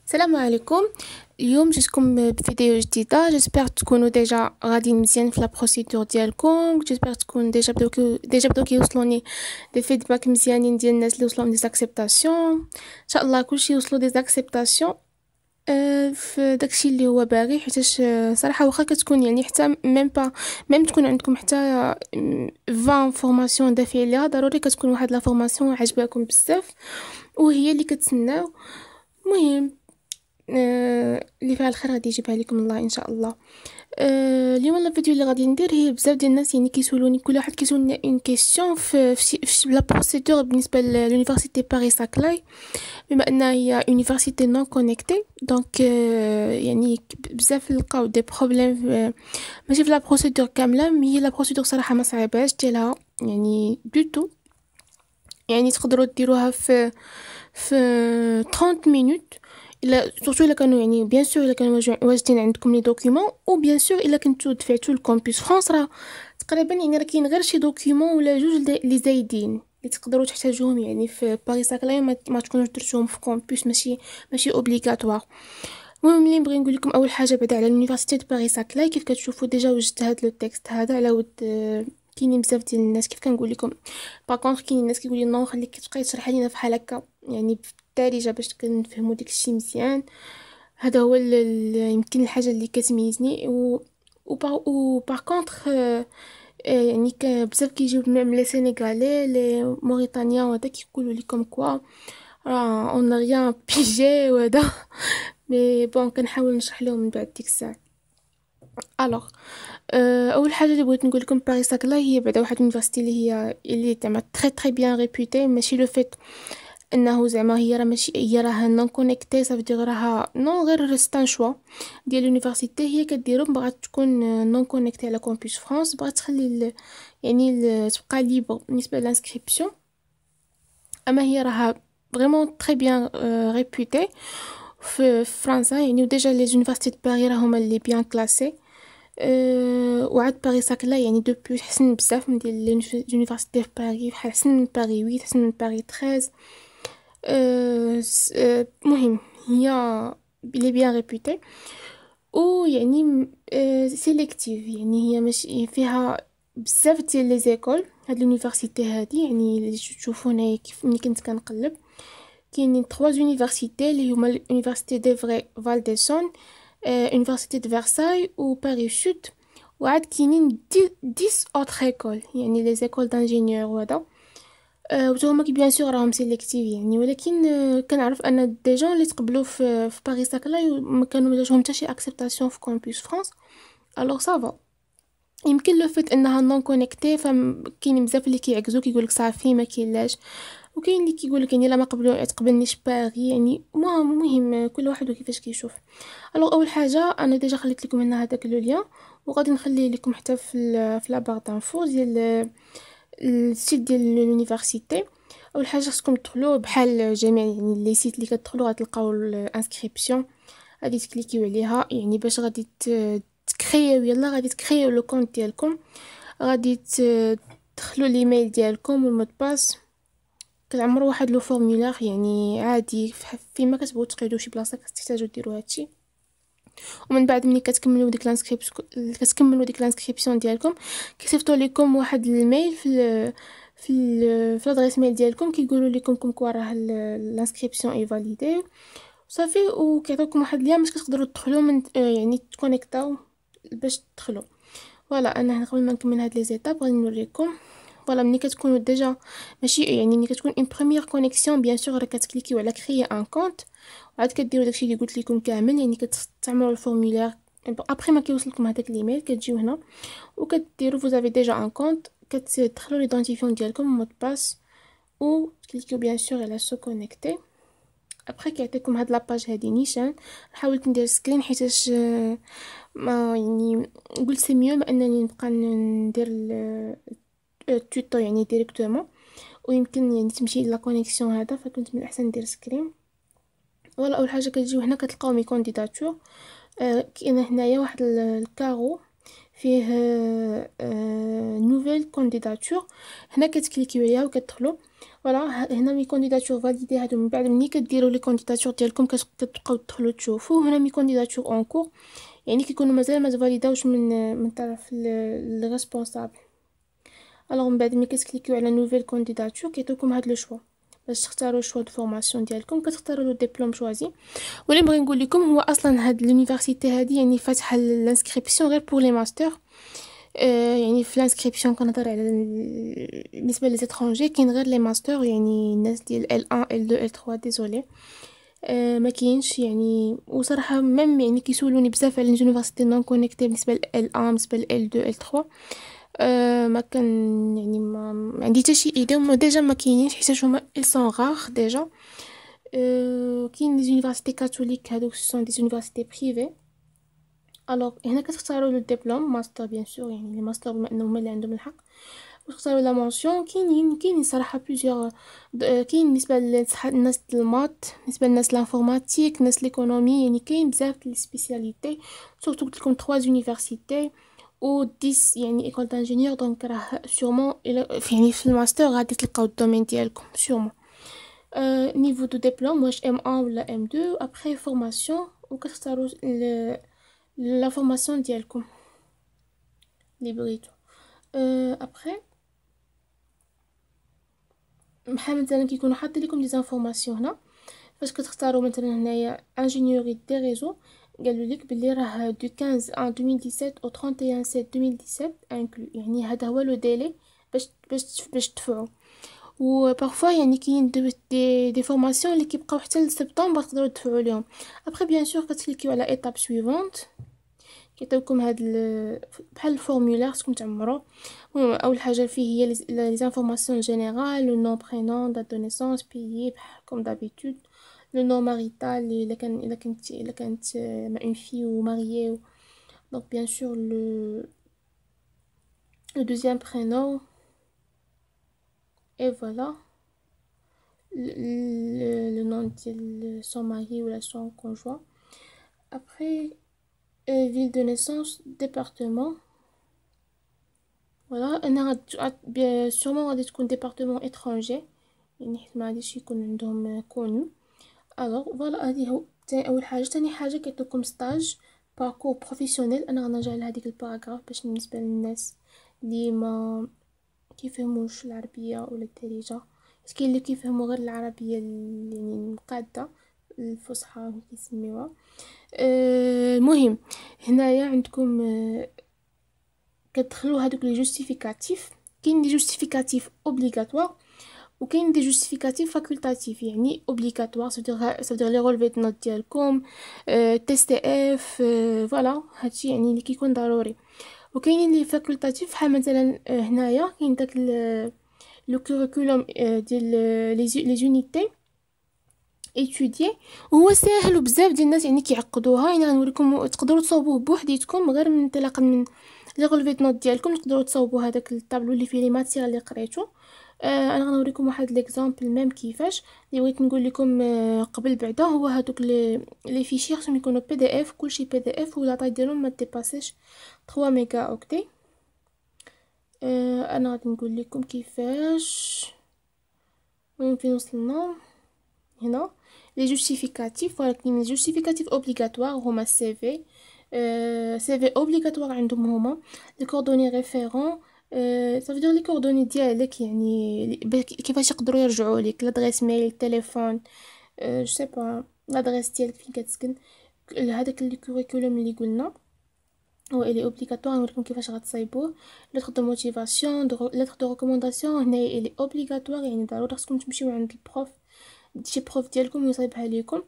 السلام عليكم. اليوم جيتكم بفيديو جديده. جيسبر تكونوا ديجا غاديين مزيان في لا بروسيدور ديالكم. جيسبر تكون ديجا بداو كيوصلوني دي فيدباك مزيانين ديال الناس اللي وصلوا دي زاكسبتاسيون. ان شاء الله كلشي يوصلوا دي زاكسبتاسيون في داكشي اللي هو باغي، حيتاش صراحه واخا كتكون يعني حتى ميم تكون عندكم حتى 20 فورماسيون دافعين ليها، ضروري كتكون واحد لا فورماسيون عجباكم بزاف وهي اللي كتسناو. المهم اللي فيها الخير غادي يجيبها لكم الله ان شاء الله. اليوم الفيديو اللي غادي ندير هي بزاف ديال الناس يعني كيسولوني، كل واحد كيسولني اون كيسيون في لا بروسيدور بالنسبه لونيفرسيتي باريس ساكلاي، بما انها هي يونيفرسيتي نون كونيكتي. دونك يعني بزاف لقاو دي بروبليم ماشي في لا بروسيدور كامله، مي هي لا بروسيدور صراحه ما صعيباش ديالها يعني دو تو. يعني تقدروا ديروها في 30 مينوت، الا سورتو الا كانوا يعني بيان سور الا كانوا واجدين عندكم لي دوكيومون، و بيان سور الا كنتو دفعتو لكومبيس فرانس راه تقريبا يعني راه كاين غير شي دوكيومون ولا جوج اللي زايدين اللي تقدروا تحتاجوهم يعني في باريس ساكلاي، ما تكونوش درتوهم في كومبيس، ماشي اوبليغاتوار. المهم اللي نبغي نقول لكم اول حاجه بعدا على لونيفرسيتي دو باريس ساكلاي، كيف كتشوفوا ديجا وجدت هذا لو تيكست هذا على ود كاينين بزاف ديال الناس كيف كنقول لكم. باغ كاينين الناس كيقول لي نو خليك تبقاي تشرحي لينا فحال هكا يعني بالدارجه باش كنفهموا داكشي مزيان. هذا هو يمكن الحاجه اللي كتميزني. و باغ كونطخ يعني بزاف كيجيو من لي سينيغالي لي موريتانيا وهذا كيقولوا لكم كوا راه اون ريان بيجي وهذا. مي بون كنحاول نشرح لهم من بعد ديك الساعه. الوغ اول حاجه اللي بغيت نقول لكم باريس ساكلاي هي بعدا واحد اليونيفرسيتي اللي زعما تري تري بيان ريبوتي، ماشي لو فيت انه زعما هي راه ماشي هي راه نون كونيكتي صافي راها نون، غير ستان شوا ديال اليونيفرسيتي هي كديرو. بغات تكون نون كونيكتي على كومبوس فرانس، بغات تخلي يعني تبقى ليبر بالنسبه للانسكريبسيون. اما هي راها فريمون تري بيان ريبوتي في فرنسا يعني، وديجا لي زونيفرسيتي دو باري راهما اللي بيان كلاسي. وعاد باريس ساكلا يعني دو بلوس حسن بزاف من ديال لونيفرسيتي في باري، بحال حسن من باري 8، حسن من باري 13. مهم هي لي بيان ريبوتي و يعني سيليكتيف، يعني هي ماشي فيها بزاف ديال لي زيكول. هاد لونيفرسيتي هادي يعني اللي تشوفوا هنايا كيف ملي كنت كنقلب كاينين 3 زونيفرسيتي اللي هما لونيفرسيتي دي فري فال دي سون، يونيفرسيتي دو فرساي و باريس سود. وعاد كاينين 10 اوتر ايكول يعني لي زيكول دانجينيور وهذا. و هما بيان سور راهم سيليكتيف يعني، ولكن كنعرف ان دي جون اللي تقبلوا في باريس ساكلاي ما كانوا جاتهم حتى شي اكسبتاسيون في كومبوس فرانس. الوغ سافا يمكن لو فيت انها نون كونيكتي، فكاين بزاف اللي كيعكزوا كيقولك صافي ما كاينلاش، وكاين اللي كيقولك يعني لا ما تقبلنيش باغي يعني. مهم كل واحد وكيفاش كيشوف. الوغ اول حاجه انا ديجا خليت لكم هنا هذاك لو لين، وغادي نخليه لكم حتى في لا بار دانفو ديال السيت ديال لونيفرسيتي. اول حاجه خصكم تدخلوا بحال جميع يعني لي سيت اللي كتدخلوا غتلقاو الانسكريبسيون، غادي تكليكيو عليها يعني باش غادي تكريو يلا غادي تكريو لو كونت ديالكم، غادي تدخلوا الايميل ديالكم والمود باس، كتعمروا واحد لو فورمولير يعني عادي فيما كتبغوا تقيدوا شي بلاصه كتحتاجوا ديروا هادشي. ومن بعد ملي كتكملوا ديك الانسكريبسيون ديالكم كيصيفطوا لكم واحد الميل في لادريس ميل ديالكم كيقولوا لكم كوا راه الانسكريبسيون اي فاليدي صافي، وكيعطيوكم واحد ليام باش تقدروا تدخلوا من يعني تكونيكتاو باش تدخلوا. فوالا انا قبل ما نكمل هاد لي زيتاب غادي نوريكم. فوالا ملي كتكونوا ديجا ماشي يعني ملي كتكون اون بروميير كونيكسيون بيان سور راه كتكليكيو على كريي ان كونت، وعاد كديروا داكشي اللي قلت لكم كامل يعني كتعملوا الفورمولير. ابري ما كيوصلكم هذاك الايميل كتجيو هنا وكديروا vous avez déjà un compte، كتدخلوا ليدونتيفيون ديالكم مود باس و كليكيو بيان سور على سو كونيكتي. ابري كيعطيكم هاد لاباج هادي نيشان. حاولت ندير سكرين حيتاش ما يعني قلت سي ميو ما انني نبقى ندير التوتو يعني ديريكتومون، ويمكن يعني تمشي لا كونيكسيون هذا، فكنت من الاحسن ندير سكرين. ولا اول حاجه كتجيو هنا كتلقاو مي كونديداتور. كاين هنايا واحد الكارو فيه نوفيل كانديداتور. هنا كتكليكيو عليها وكتدخلوا فوالا. هنا مي كانديداتور فاليدي. هادو من بعد ملي كديروا لي كانديداتور ديالكم كتبقاو تدخلوا تشوفوا. هنا مي كانديداتور اون كور، يعني كيكونوا مازال ما تفاليداوش من طرف الريسبونسابل. الوغ من بعد ملي كتكليكيو على نوفيل كانديداتور كيعطيوكم هاد لو شوا باش تختاروا شوا دو فورماسيون ديالكم. كتختاروا لو ديبلوم شوازي. واللي بغي نقول لكم هو اصلا هاد لونيفرسيتي هادي يعني فاتحه لانسكريبسيون غير بور لي ماستر. يعني في الانسكريبسيون كنهضر على بالنسبه لي زيترونجي كاين غير لي ماستر، يعني الناس ديال L1 L2 L3 ديزولي. ما كاينش يعني. وصراحه ميم يعني كيسولوني بزاف على لونيفرسيتي نون كونيكتي بالنسبه ل L1 بالنسبه ل L2 L3. ما كان يعني ما عندي حتى شي ايدي. هما ديجا ما كاينينش حيت هما ils sont rares ديجا. كاين لي زونيفرسيتي كاثوليك هادوك سون دي زونيفرسيتي بريفي. الوغ هنا كتختاروا لو ديبلوم ماستر بيان سور، يعني لي ماستر بما انهم هما اللي عندهم الحق. وتختاروا لا مونسيون. كاينين صراحه بليزيور. كاين بالنسبه للناس د المات، بالنسبه للناس لانفورماتيك، الناس ليكونومي، يعني كاين بزاف د سبيسياليتي. سورتو قلت لكم 3 زونيفرسيتي و 10 يعني ايكول دانجينيور. دونك راه سورمون يعني في الماستر غادي تلقاو الدومين ديالكم سورمون. نيفو دو ديبلوم واش M1 ولا M2. ابري فورماسيون وكتختاروا لا فورماسيون ديالكم اللي بغيتو. ابري بحال مثلا كيكونوا حاطين لكم لي زانفورماسيون هنا. فاش كتختاروا مثلا هنايا انجينيوري دي ريزو، قالوا لك بلي راه دو 15 ان 2017 او 31 7 2017 انكلو، يعني هذا هو لو ديلي باش تدفعوا. و parfois يعني كاين دي فورماسيون اللي كيبقاو حتى لسبتمبر تقدروا تدفعوا ليهم. ابري بيان سور كتكليكيو على ايتاب سويفونت، كيعطيوكم هاد بحال الفورمولير خصكم تعمروا. المهم اول حاجه فيه هي لي زانفورماسيون جينيرال، لو نون برينون دات دو نيسونس بيي كوم دابيتود، لو نون ماريتال الا كانت مع اون في وماريي. دونك بيان سور le deuxième prénom et voilà le nom de son mari ou son conjoint. Après ville de naissance, département. فوالا. انا sûrement غادي تكون ديبارتمون اترونجي، يعني حيت ما غاديش يكون عندهم كونو. الوغ فوالا هادي هو اول حاجه. تاني حاجه كيعطيوكم ستاج باركور بروفيسيونيل. انا غنرجع لهاديك الباراغراف باش بالنسبه للناس اللي ما كيفهموش العربيه ولا الدارجه، بس كاين اللي كيفهموا غير العربيه يعني المقاده الفصحى كيسميوها. المهم هنايا عندكم كتدخلوا هادوك لي جوستيفيكاتيف. كاين دي جوستيفيكاتيف اوبليغاتوار وكاين دي جوستيفيكاتيف فاكولتاتيف. يعني اوبليغاتوار سافدير لي رولفي د نوت ديالكم، تيست اف، فوالا هادشي يعني اللي كيكون ضروري. وكاينين لي فاكولتاتيف بحال مثلا هنايا كاين داك لو كوريكولوم ديال لي زونيتي ايتوديي، وهو ساهل وبزاف ديال الناس يعني كيعقدوها. يعني غنوريكم تقدروا تصاوبوه بوحديتكم غير من انطلاقا من لي غولفي نوت ديالكم. تقدروا تصاوبوا هذاك الطابلو اللي فيه لي ماتير اللي قريتو. انا غنوريكم واحد ليكزامبل ميم كيفاش اللي بغيت نقول لكم قبل بعدا. هو هذوك لي فيشي خصهم يكونوا بي دي اف، كلشي بي دي اف ولا طاي ديالهم ما ديباسيش 3 ميجا اوكتي. انا غادي نقول لكم كيفاش. وين فين وصلنا هنا لي جوستيفيكاتيف. ولكن لي جوستيفيكاتيف اوبليغاتوار هما السي في. سي في اوبليغاتوار عندهم هما لي كوردوني ريفيرون. صافي لي كوردوني ديالك، يعني كيفاش يقدروا يرجعوا لك لادريس ميل، تليفون، جو سي با لادريس ديالك فين كتسكن. هذاك الكوريكولوم اللي قلنا هو الي اوبليغاتوار. نوريكم كيفاش غتصايبوه. لتر دو موتيفاسيون، لتر دو ريكومونداسيون هنايا الي اوبليغاتوار، يعني ضروري خصكم تمشيو عند البروف شي بروف ديالكم يصايبها ليكم.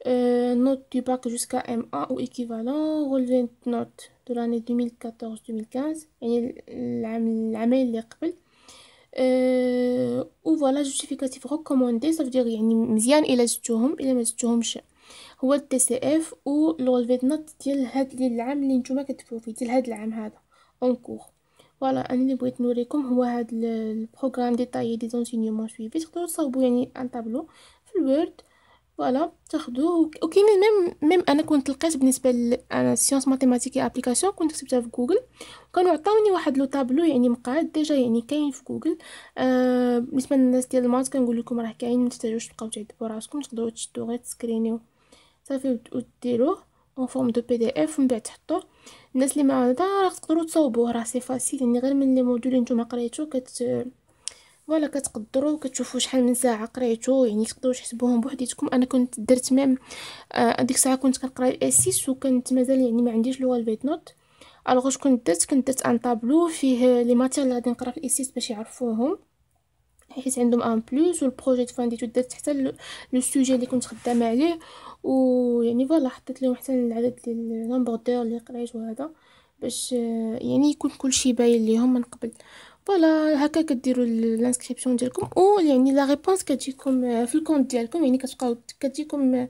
نوت دو باك جوسكا M1 ou équivalent. relevé de note de l'année 2014-2015 يعني العامين اللي قبل. و فوالا جوستيفيكاتيف ريكوموندي صافدير يعني مزيان الا زدتوهم. الا ما زدتوهمش هو التي سي اف و الرولفي دو نوت ديال هاد العام اللي نتوما كتدفعوا فيه، ديال هاد العام هذا اون كور. فوالا انا اللي بغيت نوريكم هو هاد البروغرام ديتايي دي زونسينيومون سويفي. تقدروا تصاوبوا يعني ان طابلو في الوورد فوالا تاخدو. وكاينين ميم انا كنت لقيت بالنسبه انا سيونس ماتيماتيك اي ابليكاسيون كنت كتبتها في جوجل، كانوا عطاوني واحد لو طابلو يعني مقاد ديجا يعني كاين في جوجل. بالنسبه للناس ديال المات كنقول لكم راه كاين، ما تحتاجوش تبقاو تعذبوا راسكم، تقدروا تشدوه غير تسكرينيو صافي وديروه اون فورم دو بي دي اف ومن بعد تحطوه. الناس اللي ما هذا راه تقدروا تصاوبوه، راه سي فاسيل يعني غير من لي موديول اللي نتوما قريتو فوالا كتقدروا كتشوفوا شحال من ساعه قريتو، يعني تقدروا تحسبوهم بوحديتكم. انا كنت درت ميم ديك الساعه كنت كنقرا الاي 6 وكنت مازال يعني ما عنديش لغه البيت نوت. الوغ اش كنت درت ان طابلو فيه لي ماتير اللي غادي نقرا في الاي 6 باش يعرفوهم، حيت عندهم ان بلس. والبروجي فان ديتو درت حتى لو سوجي اللي كنت خدامه عليه، ويعني فوالا حطيت لهم حتى العدد ديال نومبر دور اللي قريت وهذا باش يعني يكون كلشي باين ليهم من قبل. فوالا هكا كديروا الانسكريبسيون ديالكم، او يعني لا ريبونس كتجيكم في الكونت ديالكم، يعني كتبقاو كتجيكم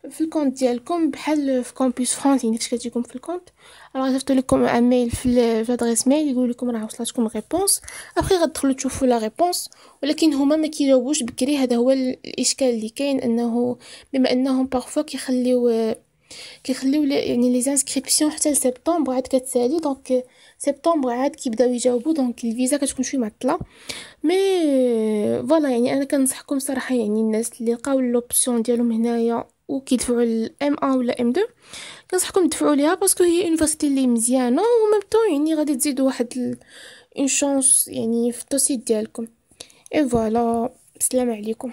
في الكونت ديالكم بحال في كامبوس فرانس، يعني فاش كتجيكم في الكونت راه غيصيفطوا لكم ان ميل في لادريس ميل يقول لكم راه وصلتكم ريبونس. ابخي غتدخلوا تشوفوا لا ريبونس، ولكن هما ما كيجاوبوش بكري. هذا هو الاشكال اللي كاين، انه بما انهم بارفوا كيخليو يعني لي انسكريبسيون حتى لسبتمبر عاد كتسالي، دونك سبتمبر عاد كيبداو يجاوبوا، دونك الفيزا كتكون شويه معطله. مي فوالا يعني انا كنصحكم صراحه، يعني الناس اللي لقاو لوبسيون ديالهم هنايا وكيدفعوا الام 1 ولا ام 2 كنصحكم تدفعوا ليها، باسكو هي يونيفرسيتي اللي مزيانه، وميم طون يعني غادي تزيدوا واحد اون شانس يعني في الدوسي ديالكم. اي فوالا، السلام عليكم.